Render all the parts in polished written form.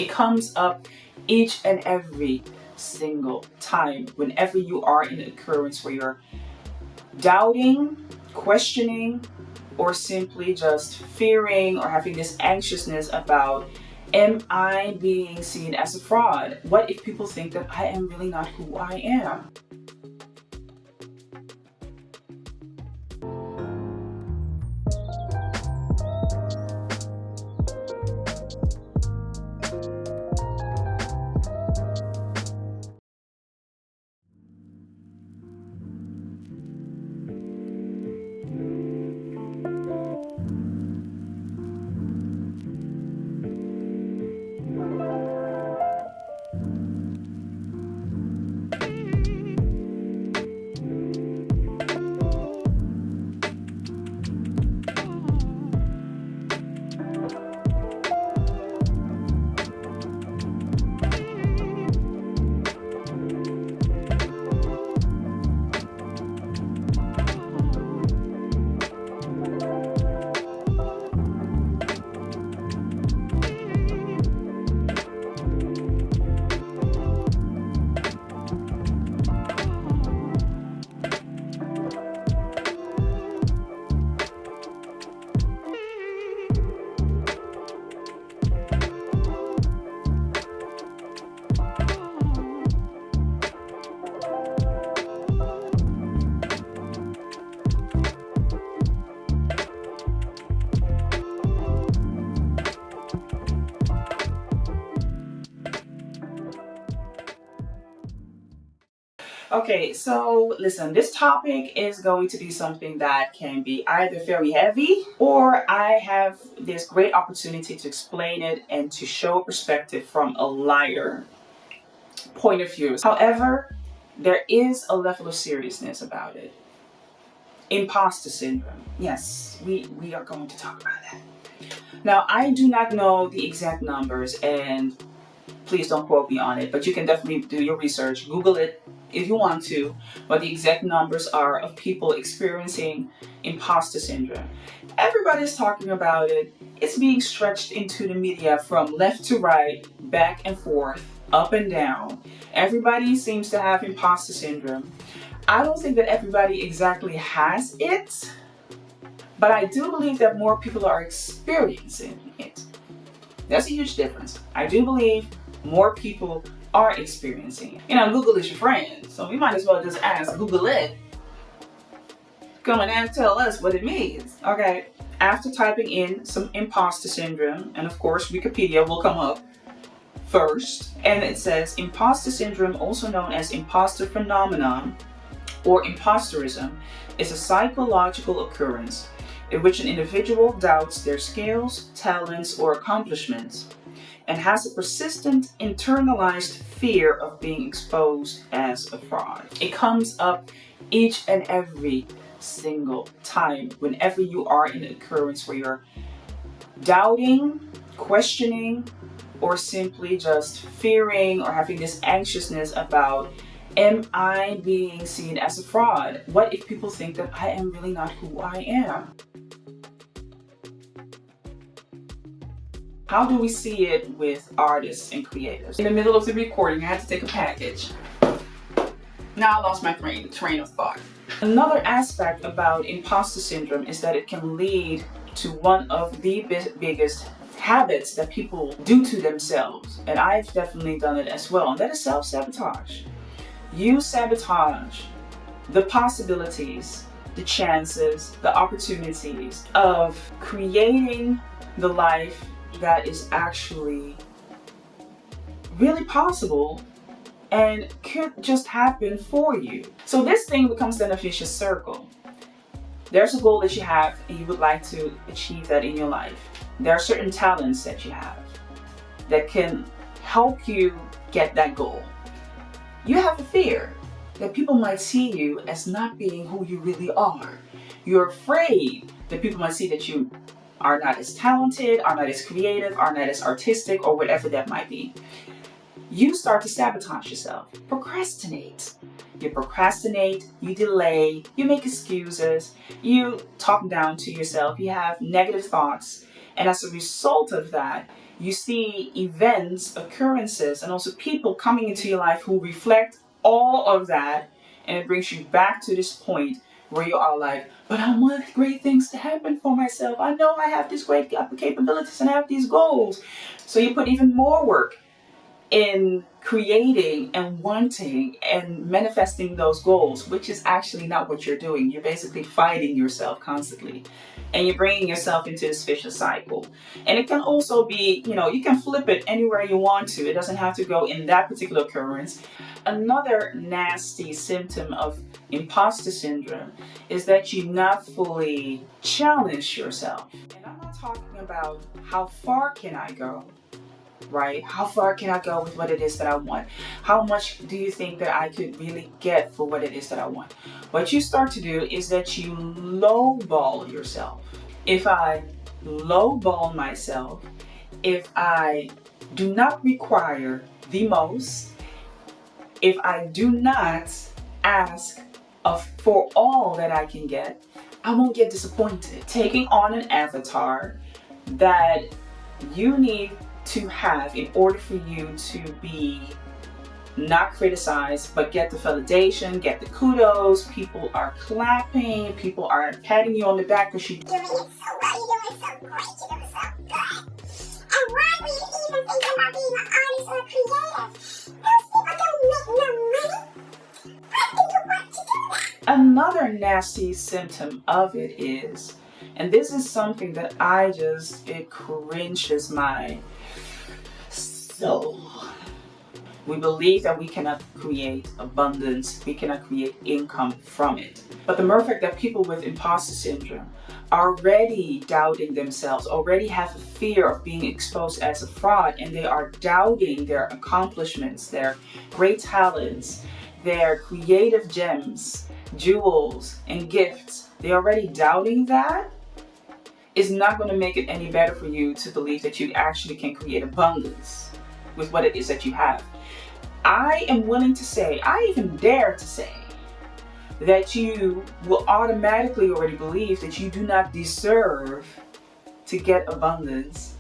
It comes up each and every single time whenever you are in an occurrence where you're doubting, questioning, or simply just fearing or having this anxiousness about, am I being seen as a fraud? What if people think that I am really not who I am? Okay, so listen, this topic is going to be something that can be either very heavy, or I have this great opportunity to explain it and to show a perspective from a lighter point of view. However, there is a level of seriousness about it. Imposter syndrome. Yes, we are going to talk about that. Now, I do not know the exact numbers, and please don't quote me on it, but you can definitely do your research, Google it if you want to, what the exact numbers are of people experiencing imposter syndrome. Everybody's talking about it. It's being stretched into the media from left to right, back and forth, up and down. Everybody seems to have imposter syndrome. I don't think that everybody exactly has it, but I do believe that more people are experiencing it. That's a huge difference. I do believe more people are experiencing it. You know, Google is your friend, so we might as well just ask Google it. Come and tell us what it means. Okay, after typing in some imposter syndrome, and of course Wikipedia will come up first, and it says imposter syndrome, also known as imposter phenomenon or imposterism, is a psychological occurrence in which an individual doubts their skills, talents, or accomplishments, and has a persistent internalized fear of being exposed as a fraud. It comes up each and every single time whenever you are in an occurrence where you're doubting, questioning, or simply just fearing or having this anxiousness about, am I being seen as a fraud? What if people think that I am really not who I am? How do we see it with artists and creatives? In the middle of the recording, I had to take a package. Now I lost my train of thought. Another aspect about imposter syndrome is that it can lead to one of the biggest habits that people do to themselves. And I've definitely done it as well. And that is self-sabotage. You sabotage the possibilities, the chances, the opportunities of creating the life that is actually really possible and could just happen for you. So this thing becomes then a vicious circle. There's a goal that you have and you would like to achieve that in your life. There are certain talents that you have that can help you get that goal. You have a fear that people might see you as not being who you really are. You're afraid that people might see that you are not as talented, are not as creative, are not as artistic, or whatever that might be. You start to sabotage yourself. Procrastinate. You procrastinate, you delay, you make excuses, you talk down to yourself, you have negative thoughts, and as a result of that, You see events, occurrences, and also people coming into your life who reflect all of that, and it brings you back to this point where you are like, but I want great things to happen for myself. I know I have these great capabilities and I have these goals. So you put even more work in creating and wanting and manifesting those goals, which is actually not what you're doing. You're basically fighting yourself constantly, and you're bringing yourself into this vicious cycle. And it can also be, you can flip it anywhere you want to. It doesn't have to go in that particular occurrence. Another nasty symptom of imposter syndrome is that you not fully challenge yourself. And I'm not talking about how far can I go, right? How far can I go with what it is that I want? How much do you think that I could really get for what it is that I want? What you start to do is that you lowball yourself. If I lowball myself, if I do not require the most, if I do not ask for all that I can get, I won't get disappointed. Taking on an avatar that you need to have in order for you to be not criticized, but get the validation, get the kudos. People are clapping, people are patting you on the back because you're doing it so well, you're doing so great, you're doing so good. And why were you even thinking about being an artist or creative? Those people don't make no money. Why do you want to do that? Another nasty symptom of it is, and this is something that it cringes my soul. We believe that we cannot create abundance, we cannot create income from it. But the mere fact that people with imposter syndrome are already doubting themselves, already have a fear of being exposed as a fraud, and they are doubting their accomplishments, their great talents, their creative gems, jewels, and gifts. They're already doubting that. Is not going to make it any better for you to believe that you actually can create abundance with what it is that you have. I am willing to say, I even dare to say, that you will automatically already believe that you do not deserve to get abundance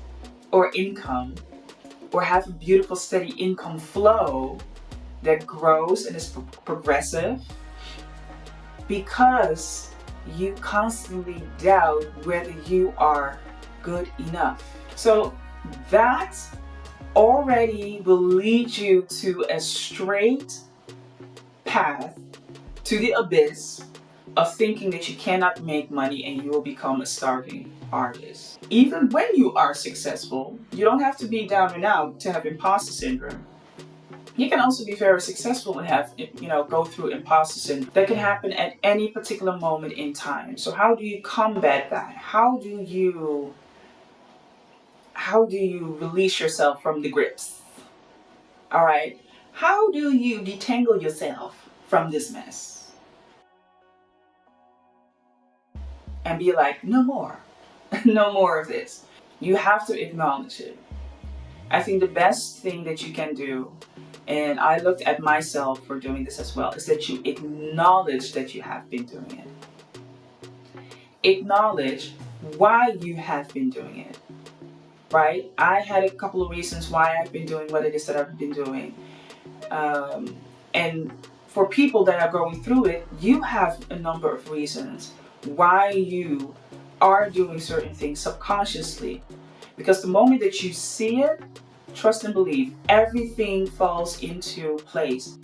or income or have a beautiful steady income flow that grows and is progressive, because you constantly doubt whether you are good enough. So that already will lead you to a straight path to the abyss of thinking that you cannot make money and you will become a starving artist. Even when you are successful, you don't have to be down and out to have imposter syndrome. You can also be very successful and have, go through imposter syndrome. That can happen at any particular moment in time. So how do you combat that? How do you release yourself from the grips? All right. How do you detangle yourself from this mess? And be like, no more. No more of this. You have to acknowledge it. I think the best thing that you can do, and I looked at myself for doing this as well, is that you acknowledge that you have been doing it. Acknowledge why you have been doing it. Right? I had a couple of reasons why I've been doing what it is that I've been doing. And for people that are going through it, you have a number of reasons why you are doing certain things subconsciously. Because the moment that you see it, trust and believe, everything falls into place.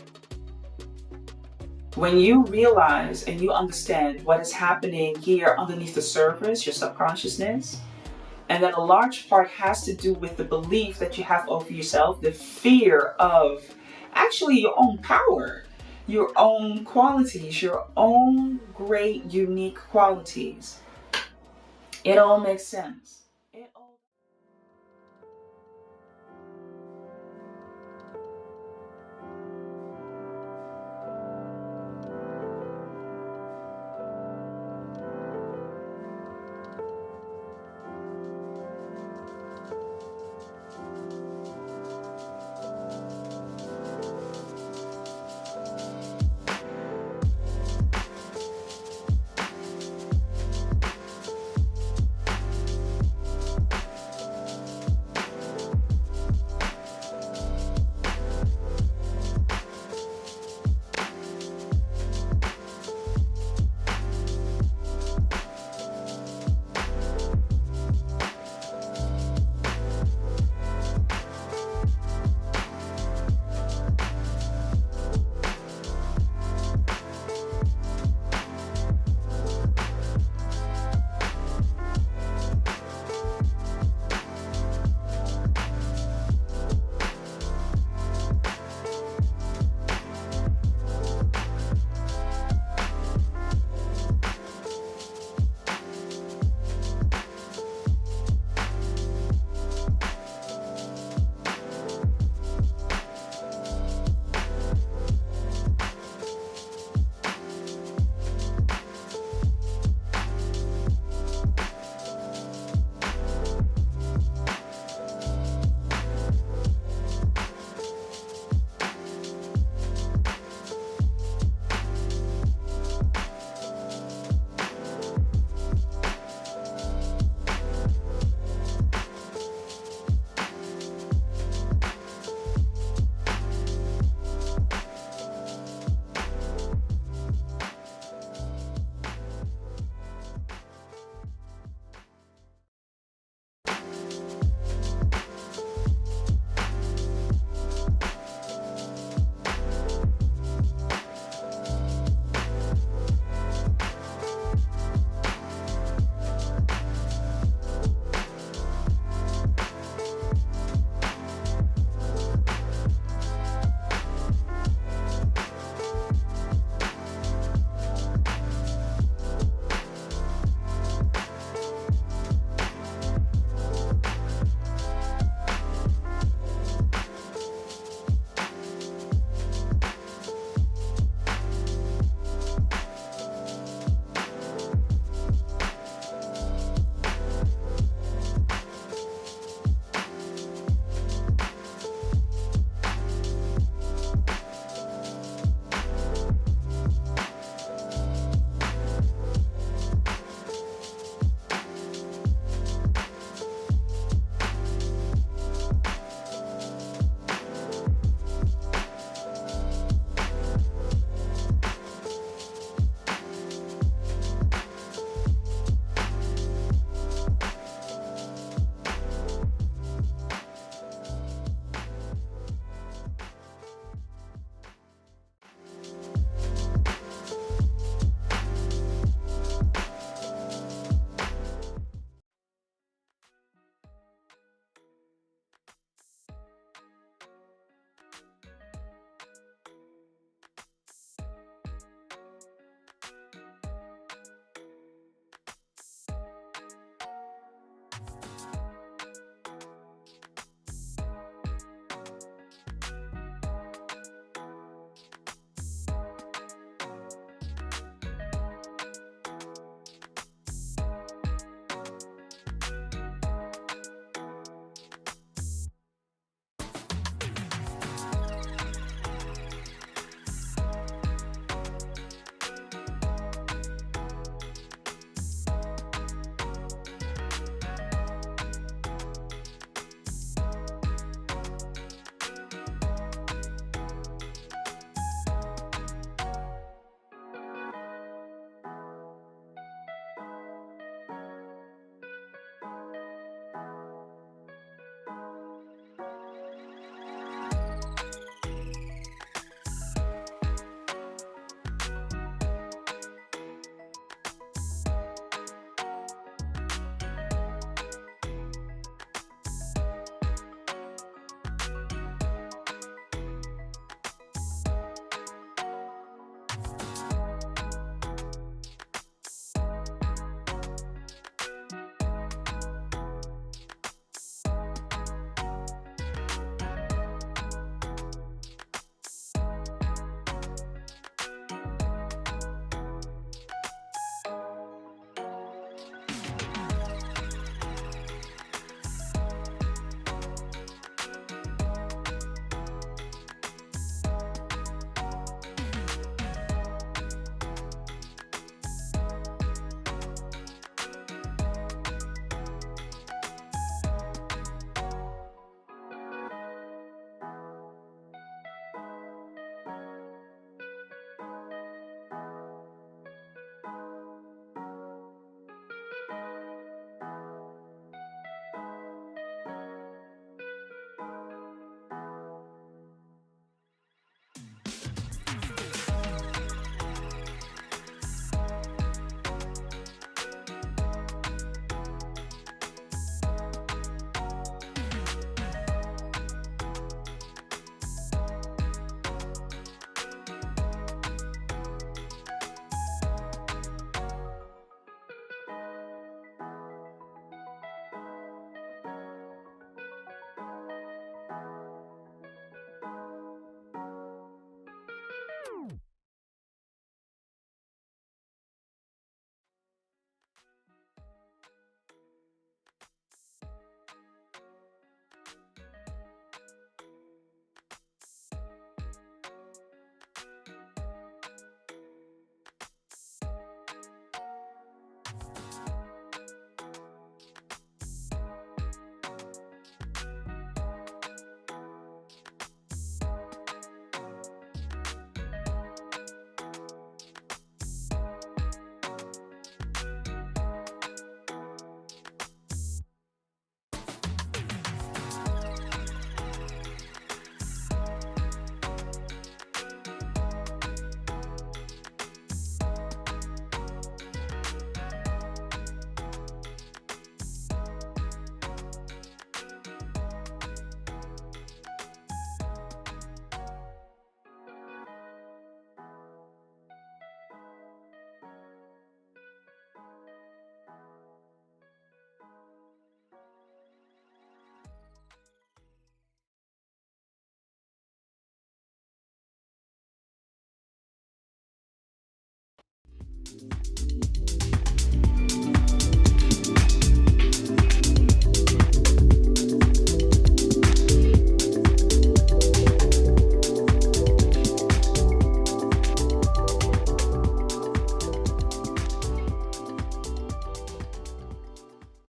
When you realize and you understand what is happening here underneath the surface, your subconsciousness, and that a large part has to do with the belief that you have over yourself, the fear of actually your own power, your own qualities, your own great unique qualities. It all makes sense.